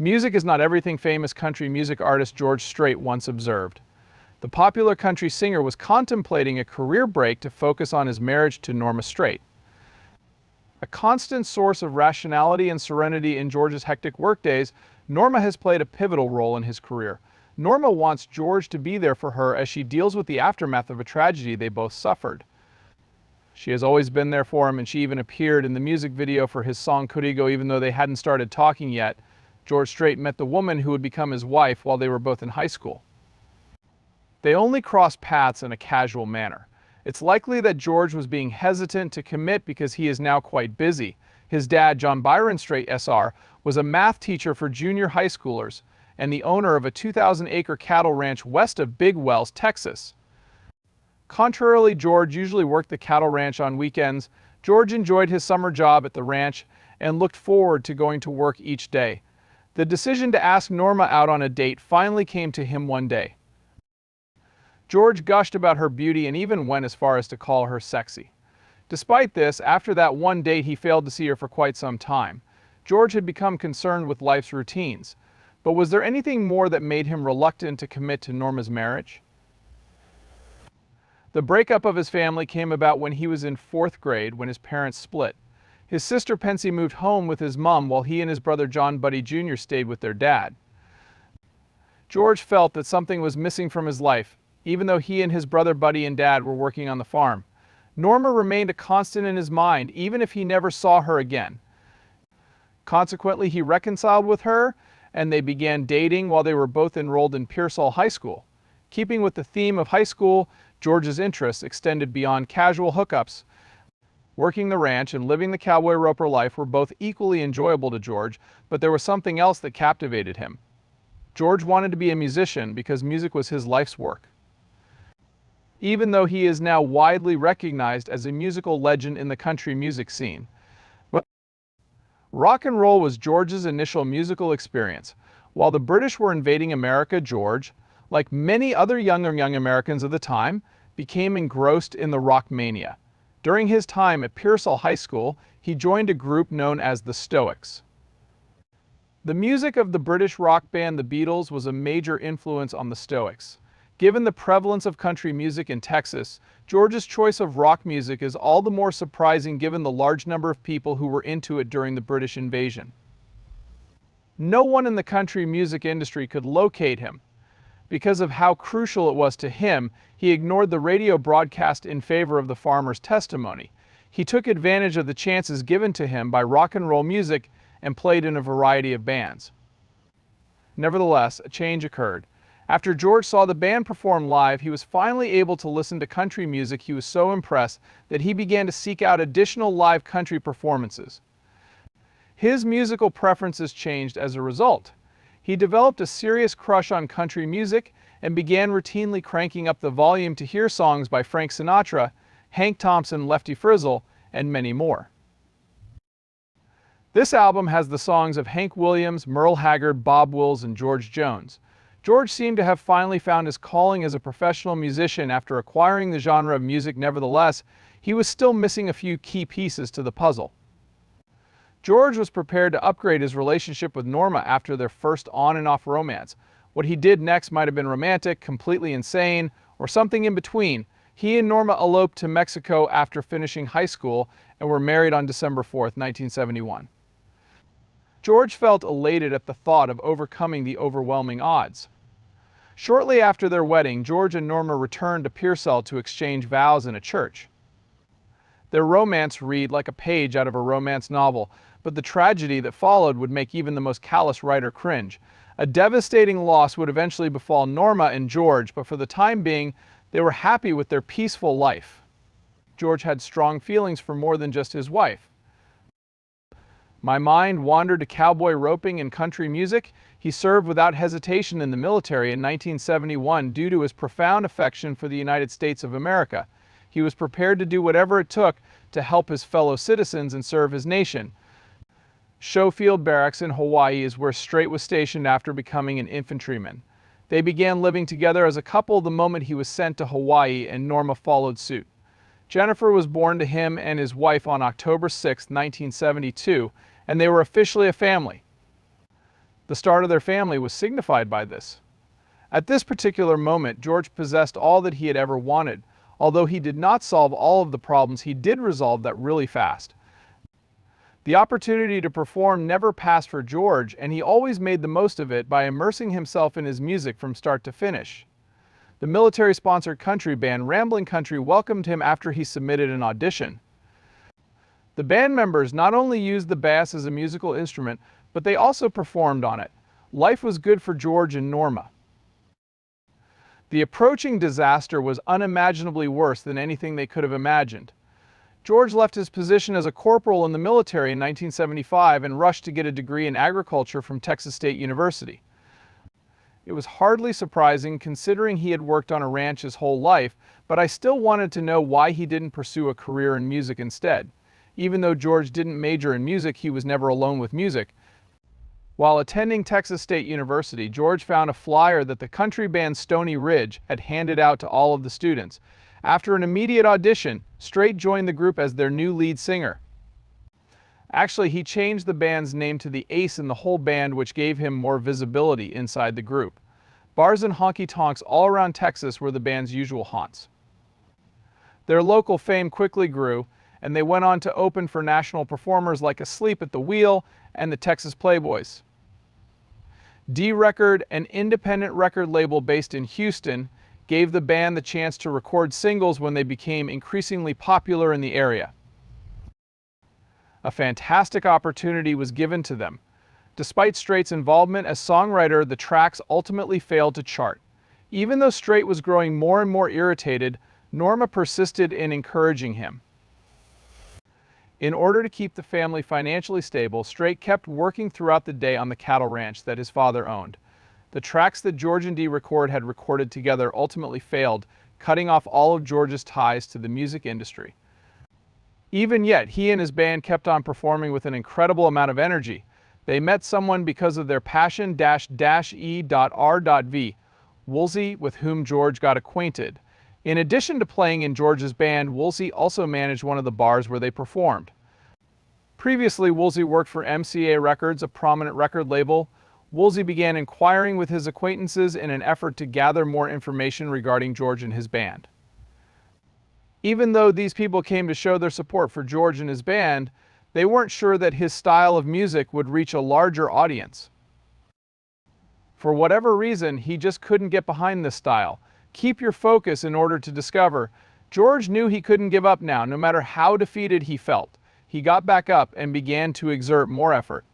Music is not everything, famous country music artist George Strait once observed. The popular country singer was contemplating a career break to focus on his marriage to Norma Strait. A constant source of rationality and serenity in George's hectic workdays, Norma has played a pivotal role in his career. Norma wants George to be there for her as she deals with the aftermath of a tragedy they both suffered. She has always been there for him, and she even appeared in the music video for his song Codigo even though they hadn't started talking yet. George Strait met the woman who would become his wife while they were both in high school. They only crossed paths in a casual manner. It's likely that George was being hesitant to commit because he is now quite busy. His dad, John Byron Strait SR, was a math teacher for junior high schoolers and the owner of a 2,000-acre cattle ranch west of Big Wells, Texas. Contrarily, George usually worked the cattle ranch on weekends. George enjoyed his summer job at the ranch and looked forward to going to work each day. The decision to ask Norma out on a date finally came to him one day. George gushed about her beauty and even went as far as to call her sexy. Despite this, after that one date he failed to see her for quite some time. George had become concerned with life's routines. But was there anything more that made him reluctant to commit to Norma's marriage? The breakup of his family came about when he was in 4th grade when his parents split. His sister Pensy moved home with his mom while he and his brother John Buddy Jr. stayed with their dad. George felt that something was missing from his life, even though he and his brother Buddy and Dad were working on the farm. Norma remained a constant in his mind, even if he never saw her again. Consequently, he reconciled with her, and they began dating while they were both enrolled in Pearsall High School. Keeping with the theme of high school, George's interests extended beyond casual hookups. Working the ranch and living the cowboy roper life were both equally enjoyable to George, but there was something else that captivated him. George wanted to be a musician because music was his life's work. Even though he is now widely recognized as a musical legend in the country music scene. But rock and roll was George's initial musical experience. While the British were invading America, George, like many other young Americans of the time, became engrossed in the rock mania. During his time at Pearsall High School, he joined a group known as the Stoics. The music of the British rock band The Beatles was a major influence on the Stoics. Given the prevalence of country music in Texas, George's choice of rock music is all the more surprising given the large number of people who were into it during the British invasion. No one in the country music industry could locate him. Because of how crucial it was to him, he ignored the radio broadcast in favor of the farmer's testimony. He took advantage of the chances given to him by rock and roll music and played in a variety of bands. Nevertheless, a change occurred. After George saw the band perform live, he was finally able to listen to country music. He was so impressed that he began to seek out additional live country performances. His musical preferences changed as a result. He developed a serious crush on country music and began routinely cranking up the volume to hear songs by Frank Sinatra, Hank Thompson, Lefty Frizzell, and many more. This album has the songs of Hank Williams, Merle Haggard, Bob Wills, and George Jones. George seemed to have finally found his calling as a professional musician after acquiring the genre of music. Nevertheless, he was still missing a few key pieces to the puzzle. George was prepared to upgrade his relationship with Norma after their first on and off romance. What he did next might have been romantic, completely insane, or something in between. He and Norma eloped to Mexico after finishing high school and were married on December 4th, 1971. George felt elated at the thought of overcoming the overwhelming odds. Shortly after their wedding, George and Norma returned to Pearsall to exchange vows in a church. Their romance read like a page out of a romance novel, but the tragedy that followed would make even the most callous writer cringe. A devastating loss would eventually befall Norma and George, but for the time being, they were happy with their peaceful life. George had strong feelings for more than just his wife. My mind wandered to cowboy roping and country music. He served without hesitation in the military in 1971 due to his profound affection for the United States of America. He was prepared to do whatever it took to help his fellow citizens and serve his nation. Schofield Barracks in Hawaii is where Strait was stationed after becoming an infantryman. They began living together as a couple the moment he was sent to Hawaii, and Norma followed suit. Jennifer was born to him and his wife on October 6, 1972, and they were officially a family. The start of their family was signified by this. At this particular moment, George possessed all that he had ever wanted. Although he did not solve all of the problems, he did resolve that really fast. The opportunity to perform never passed for George, and he always made the most of it by immersing himself in his music from start to finish. The military-sponsored country band Ramblin' Country welcomed him after he submitted an audition. The band members not only used the bass as a musical instrument, but they also performed on it. Life was good for George and Norma. The approaching disaster was unimaginably worse than anything they could have imagined. George left his position as a corporal in the military in 1975 and rushed to get a degree in agriculture from Texas State University. It was hardly surprising considering he had worked on a ranch his whole life, but I still wanted to know why he didn't pursue a career in music instead. Even though George didn't major in music, he was never alone with music. While attending Texas State University, George found a flyer that the country band Stony Ridge had handed out to all of the students. After an immediate audition, Strait joined the group as their new lead singer. Actually, he changed the band's name to the Ace in the whole band, which gave him more visibility inside the group. Bars and honky-tonks all around Texas were the band's usual haunts. Their local fame quickly grew, and they went on to open for national performers like Asleep at the Wheel and the Texas Playboys. D-Record, an independent record label based in Houston, gave the band the chance to record singles when they became increasingly popular in the area. A fantastic opportunity was given to them. Despite Strait's involvement as songwriter, the tracks ultimately failed to chart. Even though Strait was growing more and more irritated, Norma persisted in encouraging him. In order to keep the family financially stable, Strait kept working throughout the day on the cattle ranch that his father owned. The tracks that George and Dee Record had recorded together ultimately failed, cutting off all of George's ties to the music industry. Even yet, he and his band kept on performing with an incredible amount of energy. They met someone because of their passion-e.r.v, Woolsey, with whom George got acquainted. In addition to playing in George's band, Woolsey also managed one of the bars where they performed. Previously, Woolsey worked for MCA Records, a prominent record label. Woolsey began inquiring with his acquaintances in an effort to gather more information regarding George and his band. Even though these people came to show their support for George and his band, they weren't sure that his style of music would reach a larger audience. For whatever reason, he just couldn't get behind this style. Keep your focus in order to discover. George knew he couldn't give up now, no matter how defeated he felt. He got back up and began to exert more effort.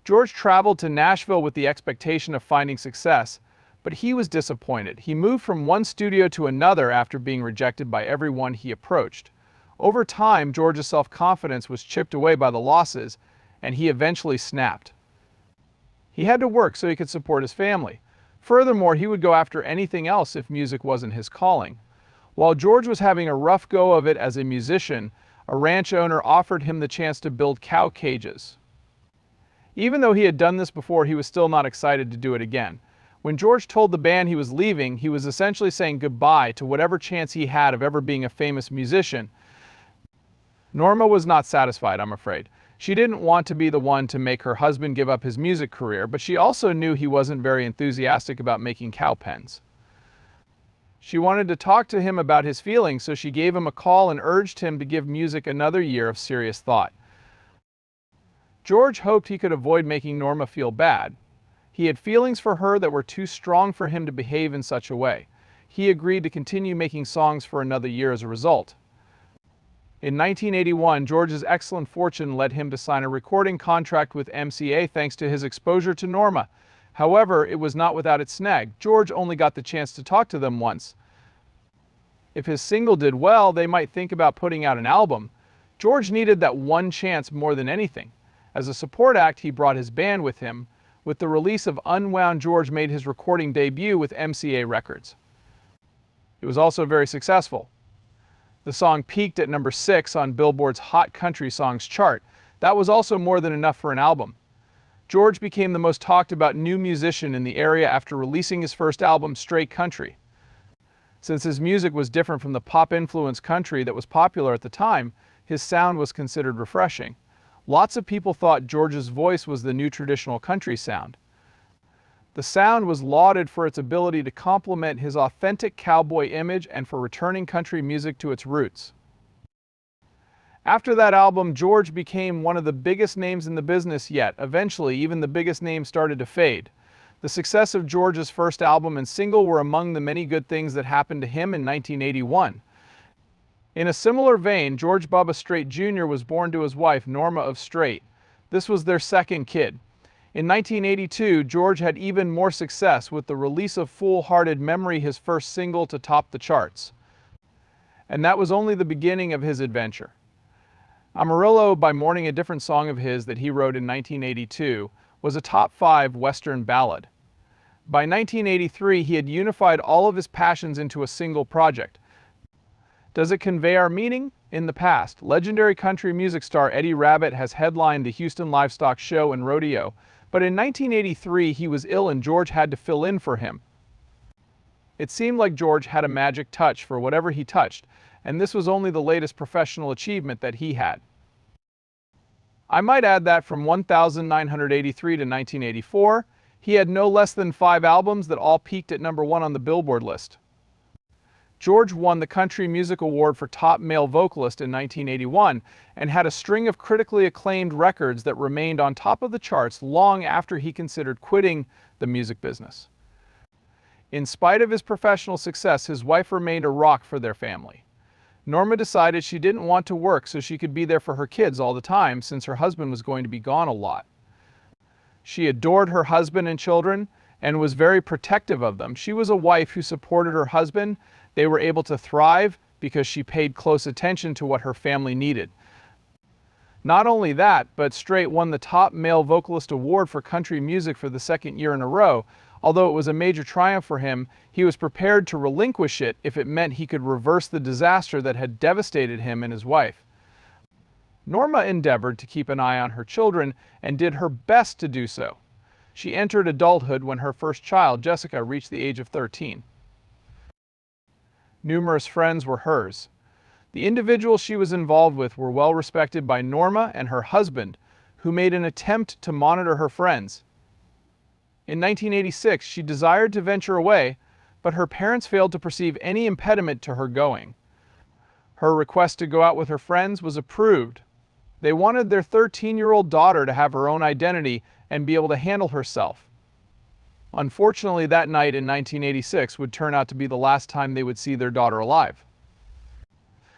George traveled to Nashville with the expectation of finding success, but he was disappointed. He moved from one studio to another after being rejected by everyone he approached. Over time, George's self-confidence was chipped away by the losses, and he eventually snapped. He had to work so he could support his family. Furthermore, he would go after anything else if music wasn't his calling. While George was having a rough go of it as a musician, a ranch owner offered him the chance to build cow cages. Even though he had done this before, he was still not excited to do it again. When George told the band he was leaving, he was essentially saying goodbye to whatever chance he had of ever being a famous musician. Norma was not satisfied, I'm afraid. She didn't want to be the one to make her husband give up his music career, but she also knew he wasn't very enthusiastic about making cow pens. She wanted to talk to him about his feelings, so she gave him a call and urged him to give music another year of serious thought. George hoped he could avoid making Norma feel bad. He had feelings for her that were too strong for him to behave in such a way. He agreed to continue making songs for another year as a result. In 1981, George's excellent fortune led him to sign a recording contract with MCA thanks to his exposure to Norma. However, it was not without its snag. George only got the chance to talk to them once. If his single did well, they might think about putting out an album. George needed that one chance more than anything. As a support act, he brought his band with him. With the release of Unwound, George made his recording debut with MCA Records. It was also very successful. The song peaked at number 6 on Billboard's Hot Country Songs chart. That was also more than enough for an album. George became the most talked about new musician in the area after releasing his first album, Straight Country. Since his music was different from the pop-influenced country that was popular at the time, his sound was considered refreshing. Lots of people thought George's voice was the new traditional country sound. The sound was lauded for its ability to complement his authentic cowboy image and for returning country music to its roots. After that album, George became one of the biggest names in the business, yet eventually even the biggest names started to fade. The success of George's first album and single were among the many good things that happened to him in 1981. In a similar vein, George Bubba Strait Jr. was born to his wife, Norma of Strait. This was their second kid. In 1982, George had even more success with the release of Fool-Hearted Memory, his first single to top the charts. And that was only the beginning of his adventure. Amarillo, by Morning, a different song of his that he wrote in 1982, was a top 5 Western ballad. By 1983, he had unified all of his passions into a single project. Does it convey our meaning? In the past, legendary country music star Eddie Rabbitt has headlined the Houston Livestock Show and Rodeo, but in 1983 he was ill and George had to fill in for him. It seemed like George had a magic touch for whatever he touched, and this was only the latest professional achievement that he had. I might add that from 1983 to 1984, he had no less than 5 albums that all peaked at #1 on the Billboard list. George won the Country Music Award for Top Male Vocalist in 1981 and had a string of critically acclaimed records that remained on top of the charts long after he considered quitting the music business. In spite of his professional success, his wife remained a rock for their family. Norma decided she didn't want to work so she could be there for her kids all the time since her husband was going to be gone a lot. She adored her husband and children and was very protective of them. She was a wife who supported her husband. They were able to thrive because she paid close attention to what her family needed. Not only that, but Strait won the Top Male Vocalist Award for country music for the second year in a row. Although it was a major triumph for him, he was prepared to relinquish it if it meant he could reverse the disaster that had devastated him and his wife. Norma endeavored to keep an eye on her children and did her best to do so. She entered adulthood when her first child, Jessica, reached the age of 13. Numerous friends were hers. The individuals she was involved with were well respected by Norma and her husband, who made an attempt to monitor her friends. In 1986, she desired to venture away, but her parents failed to perceive any impediment to her going. Her request to go out with her friends was approved. They wanted their 13-year-old daughter to have her own identity and be able to handle herself. Unfortunately, that night in 1986 would turn out to be the last time they would see their daughter alive.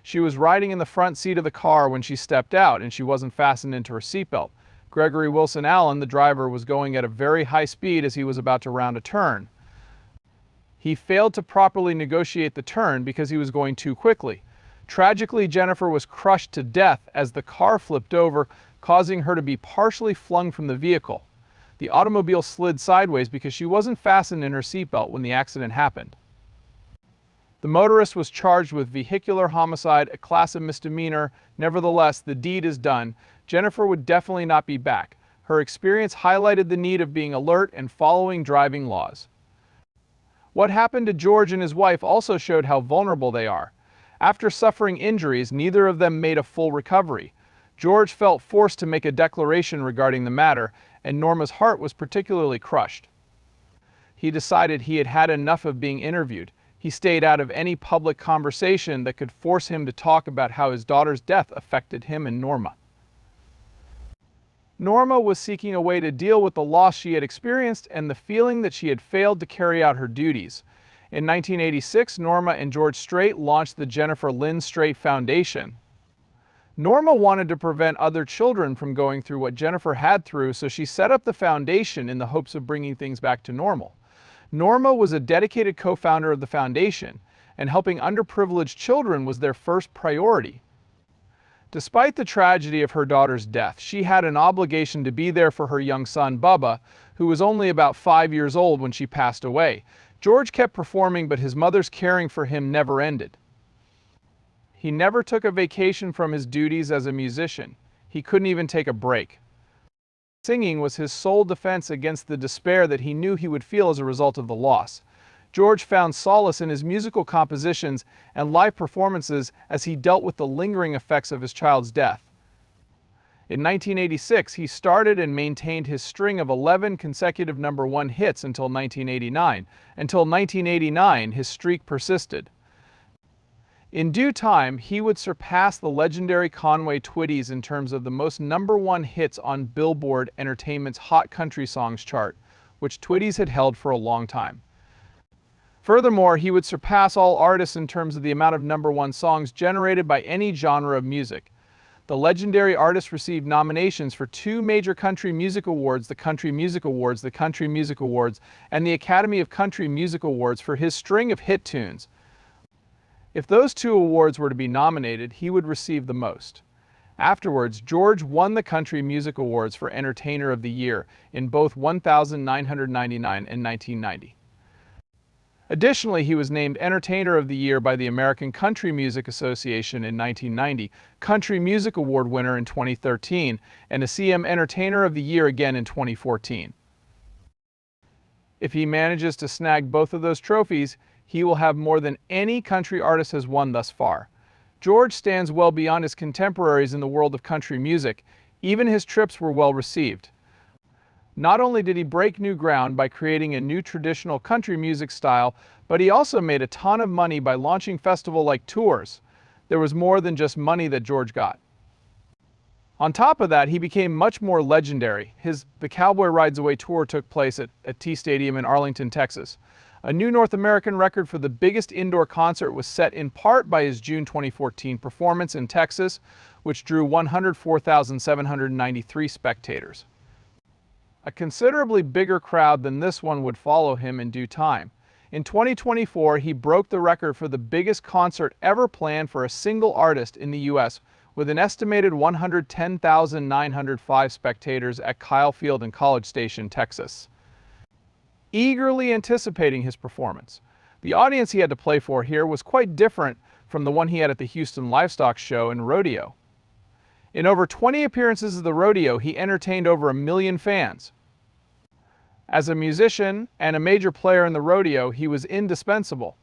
She was riding in the front seat of the car when she stepped out, and she wasn't fastened into her seatbelt. Gregory Wilson Allen, the driver, was going at a very high speed as he was about to round a turn. He failed to properly negotiate the turn because he was going too quickly. Tragically, Jennifer was crushed to death as the car flipped over, causing her to be partially flung from the vehicle. The automobile slid sideways because she wasn't fastened in her seatbelt when the accident happened. The motorist was charged with vehicular homicide, a class of misdemeanor. Nevertheless, the deed is done. Jennifer would definitely not be back. Her experience highlighted the need of being alert and following driving laws. What happened to George and his wife also showed how vulnerable they are. After suffering injuries, neither of them made a full recovery. George felt forced to make a declaration regarding the matter, and Norma's heart was particularly crushed. He decided he had had enough of being interviewed. He stayed out of any public conversation that could force him to talk about how his daughter's death affected him and Norma. Norma was seeking a way to deal with the loss she had experienced and the feeling that she had failed to carry out her duties. In 1986, Norma and George Strait launched the Jennifer Lynn Strait Foundation. Norma wanted to prevent other children from going through what Jennifer had through, so she set up the foundation in the hopes of bringing things back to normal. Norma was a dedicated co-founder of the foundation, and helping underprivileged children was their first priority. Despite the tragedy of her daughter's death, she had an obligation to be there for her young son, Bubba, who was only about 5 years old when she passed away. George kept performing, but his mother's caring for him never ended. He never took a vacation from his duties as a musician. He couldn't even take a break. Singing was his sole defense against the despair that he knew he would feel as a result of the loss. George found solace in his musical compositions and live performances as he dealt with the lingering effects of his child's death. In 1986, he started and maintained his string of 11 consecutive #1 hits until 1989. Until 1989, his streak persisted. In due time, he would surpass the legendary Conway Twitties in terms of the most #1 hits on Billboard Entertainment's Hot Country Songs chart, which Twitties had held for a long time. Furthermore, he would surpass all artists in terms of the amount of #1 songs generated by any genre of music. The legendary artist received nominations for 2 major country music awards, the Country Music Awards, the Country Music Awards, and the Academy of Country Music Awards for his string of hit tunes. If those 2 awards were to be nominated, he would receive the most. Afterwards, George won the Country Music Awards for Entertainer of the Year in both 1999 and 1990. Additionally, he was named Entertainer of the Year by the American Country Music Association in 1990, Country Music Award winner in 2013, and a CM Entertainer of the Year again in 2014. If he manages to snag both of those trophies, he will have more than any country artist has won thus far. George stands well beyond his contemporaries in the world of country music. Even his trips were well received. Not only did he break new ground by creating a new traditional country music style, but he also made a ton of money by launching festival-like tours. There was more than just money that George got. On top of that, he became much more legendary. The Cowboy Rides Away tour took place at T Stadium in Arlington, Texas. A new North American record for the biggest indoor concert was set in part by his June 2014 performance in Texas, which drew 104,793 spectators. A considerably bigger crowd than this one would follow him in due time. In 2024, he broke the record for the biggest concert ever planned for a single artist in the U.S., with an estimated 110,905 spectators at Kyle Field in College Station, Texas, eagerly anticipating his performance. The audience he had to play for here was quite different from the one he had at the Houston Livestock Show and Rodeo. In over 20 appearances at the rodeo, he entertained over 1 million fans. As a musician and a major player in the rodeo, he was indispensable.